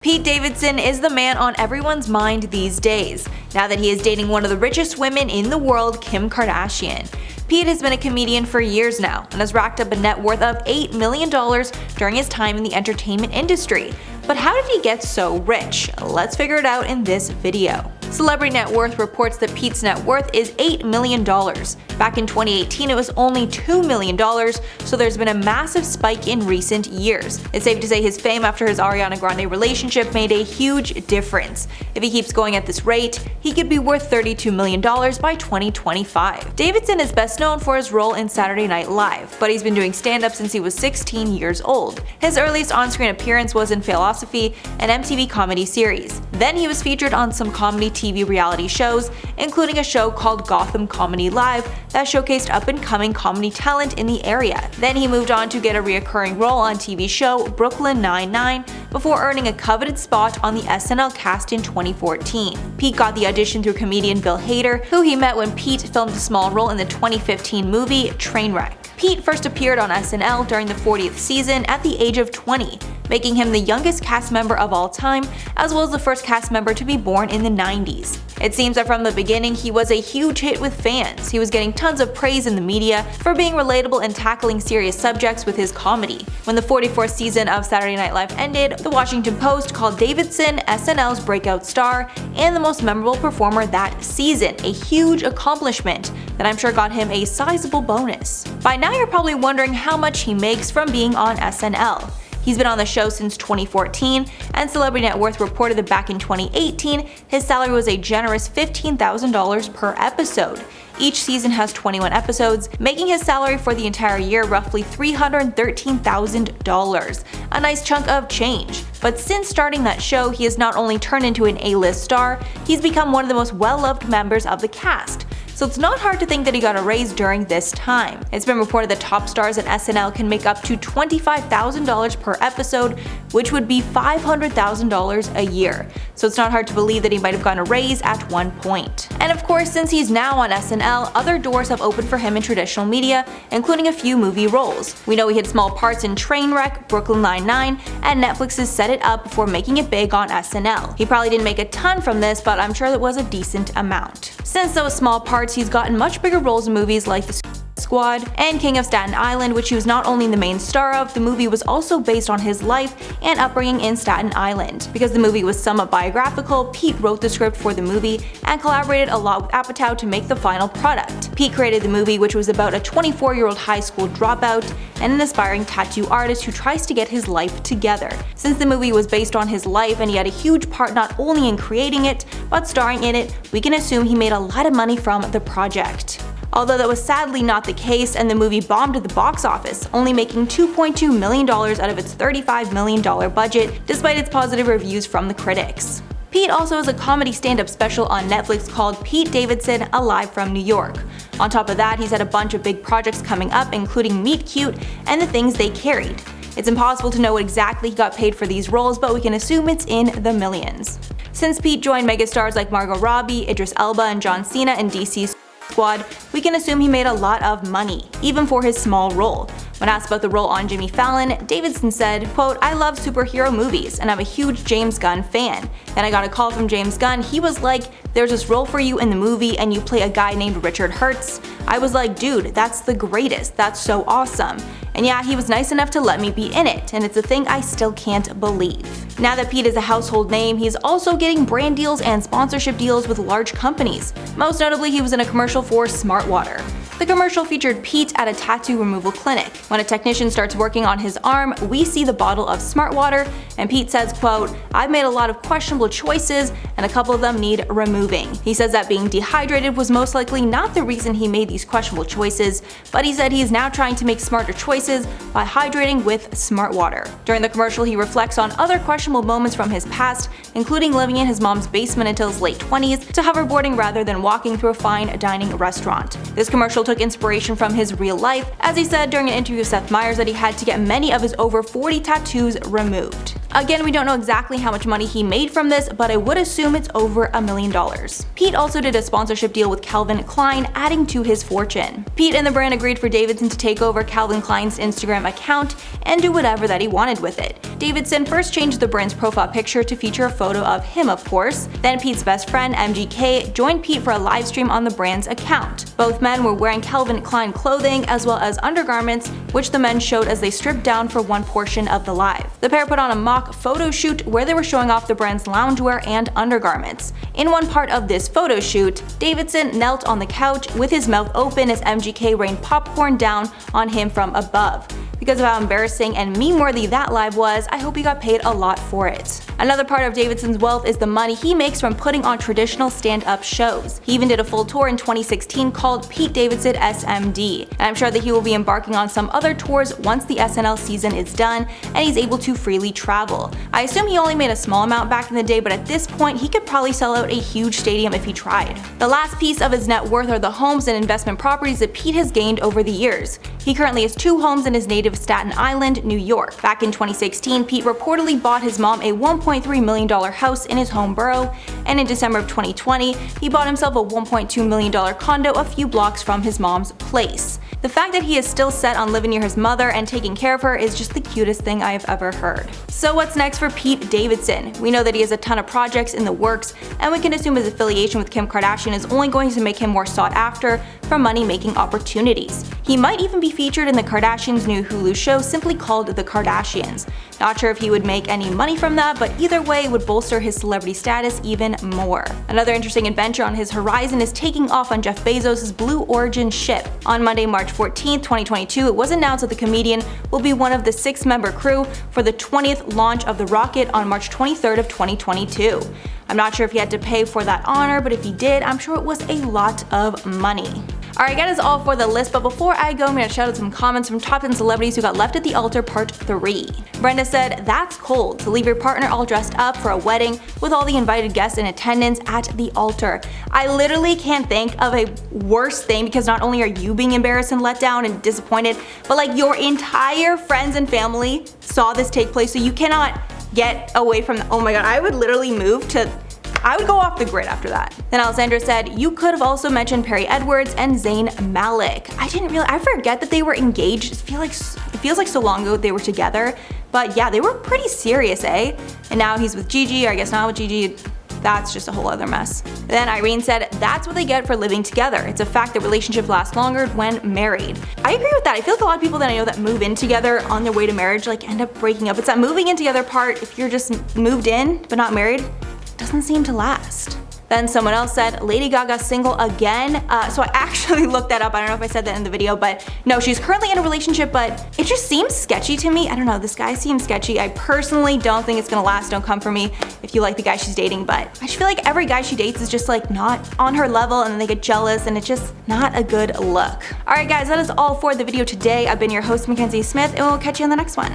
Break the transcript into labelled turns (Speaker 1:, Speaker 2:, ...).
Speaker 1: Pete Davidson is the man on everyone's mind these days, now that he is dating one of the richest women in the world, Kim Kardashian. Pete has been a comedian for years now and has racked up a net worth of $8 million during his time in the entertainment industry. But how did he get so rich? Let's figure it out in this video. Celebrity Net Worth reports that Pete's net worth is $8 million. Back in 2018, it was only $2 million, so there's been a massive spike in recent years. It's safe to say his fame after his Ariana Grande relationship made a huge difference. If he keeps going at this rate, he could be worth $32 million by 2025. Davidson is best known for his role in Saturday Night Live, but he's been doing stand-up since he was 16 years old. His earliest on-screen appearance was in Philosophy, an MTV comedy series. Then he was featured on some comedy TV reality shows, including a show called Gotham Comedy Live that showcased up-and-coming comedy talent in the area. Then he moved on to get a reoccurring role on TV show Brooklyn Nine-Nine before earning a coveted spot on the SNL cast in 2014. Pete got the audition through comedian Bill Hader, who he met when Pete filmed a small role in the 2015 movie Trainwreck. Pete first appeared on SNL during the 40th season at the age of 20, making him the youngest cast member of all time, as well as the first cast member to be born in the 90s. It seems that from the beginning he was a huge hit with fans. He was getting tons of praise in the media for being relatable and tackling serious subjects with his comedy. When the 44th season of Saturday Night Live ended, the Washington Post called Davidson SNL's breakout star and the most memorable performer that season, a huge accomplishment that I'm sure got him a sizable bonus. By now you're probably wondering how much he makes from being on SNL. He's been on the show since 2014, and Celebrity Net Worth reported that back in 2018, his salary was a generous $15,000 per episode. Each season has 21 episodes, making his salary for the entire year roughly $313,000, a nice chunk of change. But since starting that show, he has not only turned into an A-list star, he's become one of the most well-loved members of the cast. So it's not hard to think that he got a raise during this time. It's been reported that top stars at SNL can make up to $25,000 per episode, which would be $500,000 a year. So it's not hard to believe that he might have gotten a raise at one point. And of course, since he's now on SNL, other doors have opened for him in traditional media, including a few movie roles. We know he had small parts in Trainwreck, Brooklyn Nine-Nine, and Netflix has set it up before making it big on SNL. He probably didn't make a ton from this, but I'm sure it was a decent amount. Since those small parts, he's gotten much bigger roles in movies like The Squad and King of Staten Island, which he was not only the main star of, the movie was also based on his life and upbringing in Staten Island. Because the movie was somewhat biographical, Pete wrote the script for the movie and collaborated a lot with Apatow to make the final product. Pete created the movie, which was about a 24-year-old high school dropout and an aspiring tattoo artist who tries to get his life together. Since the movie was based on his life and he had a huge part not only in creating it, but starring in it, we can assume he made a lot of money from the project. Although that was sadly not the case, and the movie bombed at the box office, only making $2.2 million out of its $35 million budget, despite its positive reviews from the critics. Pete also has a comedy stand-up special on Netflix called Pete Davidson Alive from New York. On top of that, he's had a bunch of big projects coming up, including Meet Cute and The Things They Carried. It's impossible to know what exactly he got paid for these roles, but we can assume it's in the millions. Since Pete joined megastars like Margot Robbie, Idris Elba, and John Cena in DC's Squad, we can assume he made a lot of money, even for his small role. When asked about the role on Jimmy Fallon, Davidson said, quote, "I love superhero movies and I'm a huge James Gunn fan. Then I got a call from James Gunn. He was like, there's this role for you in the movie and you play a guy named Richard Hertz. I was like, dude, that's the greatest. That's so awesome. And yeah, he was nice enough to let me be in it, and it's a thing I still can't believe." Now that Pete is a household name, he's also getting brand deals and sponsorship deals with large companies. Most notably, he was in a commercial for Smart Water. The commercial featured Pete at a tattoo removal clinic. When a technician starts working on his arm, we see the bottle of Smart Water, and Pete says, quote, "I've made a lot of questionable choices, and a couple of them need removing." He says that being dehydrated was most likely not the reason he made these questionable choices, but he said he is now trying to make smarter choices by hydrating with Smart Water. During the commercial, he reflects on other questionable moments from his past, including living in his mom's basement until his late 20s, to hoverboarding rather than walking through a fine dining restaurant. This commercial took inspiration from his real life, as he said during an interview with Seth Meyers that he had to get many of his over 40 tattoos removed. Again, we don't know exactly how much money he made from this, but I would assume it's over $1 million. Pete also did a sponsorship deal with Calvin Klein, adding to his fortune. Pete and the brand agreed for Davidson to take over Calvin Klein's Instagram account and do whatever that he wanted with it. Davidson first changed the brand's profile picture to feature a photo of him, of course. Then Pete's best friend, MGK, joined Pete for a live stream on the brand's account. Both men were wearing Calvin Klein clothing as well as undergarments, which the men showed as they stripped down for one portion of the live. The pair put on a mock photo shoot where they were showing off the brand's loungewear and undergarments. In one part of this photo shoot, Davidson knelt on the couch with his mouth open as MGK rained popcorn down on him from above. Because of how embarrassing and meme-worthy that live was, I hope he got paid a lot for it. Another part of Davidson's wealth is the money he makes from putting on traditional stand-up shows. He even did a full tour in 2016 called Pete Davidson SMD, and I'm sure that he will be embarking on some other tours once the SNL season is done and he's able to freely travel. I assume he only made a small amount back in the day, but at this point he could probably sell out a huge stadium if he tried. The last piece of his net worth are the homes and investment properties that Pete has gained over the years. He currently has 2 homes in his native Staten Island, New York. Back in 2016, Pete reportedly bought his mom a $1.3 million house in his home borough, and in December of 2020, he bought himself a $1.2 million condo a few blocks from his mom's place. The fact that he is still set on living near his mother and taking care of her is just the cutest thing I have ever heard. So what's next for Pete Davidson? We know that he has a ton of projects in the works, and we can assume his affiliation with Kim Kardashian is only going to make him more sought after for money-making opportunities. He might even be featured in the Kardashians' new Hulu show simply called The Kardashians. Not sure if he would make any money from that, but either way it would bolster his celebrity status even more. Another interesting adventure on his horizon is taking off on Jeff Bezos' Blue Origin ship. On Monday, March 14, 2022, it was announced that the comedian will be one of the 6-member crew for the 20th launch of the rocket on March 23rd of 2022. I'm not sure if he had to pay for that honor, but if he did, I'm sure it was a lot of money. Alright, that is all for the list, but before I go, I'm going to shout out some comments from top 10 celebrities who got left at the altar part 3. Brenda said, "That's cold to leave your partner all dressed up for a wedding with all the invited guests in attendance at the altar. I literally can't think of a worse thing, because not only are you being embarrassed and let down and disappointed, but like your entire friends and family saw this take place, so you cannot get away from oh my god, I would literally I would go off the grid after that." Then Alessandra said, "You could have also mentioned Perry Edwards and Zayn Malik. I forget that they were engaged. It feels like so long ago they were together, but yeah, they were pretty serious, eh? And now he's with Gigi, or I guess not with Gigi. That's just a whole other mess." Then Irene said, "That's what they get for living together. It's a fact that relationships last longer when married." I agree with that. I feel like a lot of people that I know that move in together on their way to marriage end up breaking up. It's that moving in together part, if you're just moved in but not married, doesn't seem to last. Then someone else said, "Lady Gaga single again?" So I actually looked that up. I don't know if I said that in the video, but no, she's currently in a relationship, but it just seems sketchy to me. I don't know, this guy seems sketchy. I personally don't think it's gonna last. Don't come for me if you like the guy she's dating, but I just feel like every guy she dates is just not on her level, and then they get jealous, and it's just not a good look. Alright guys, that is all for the video today. I've been your host, Mackenzie Smith, and we'll catch you in the next one.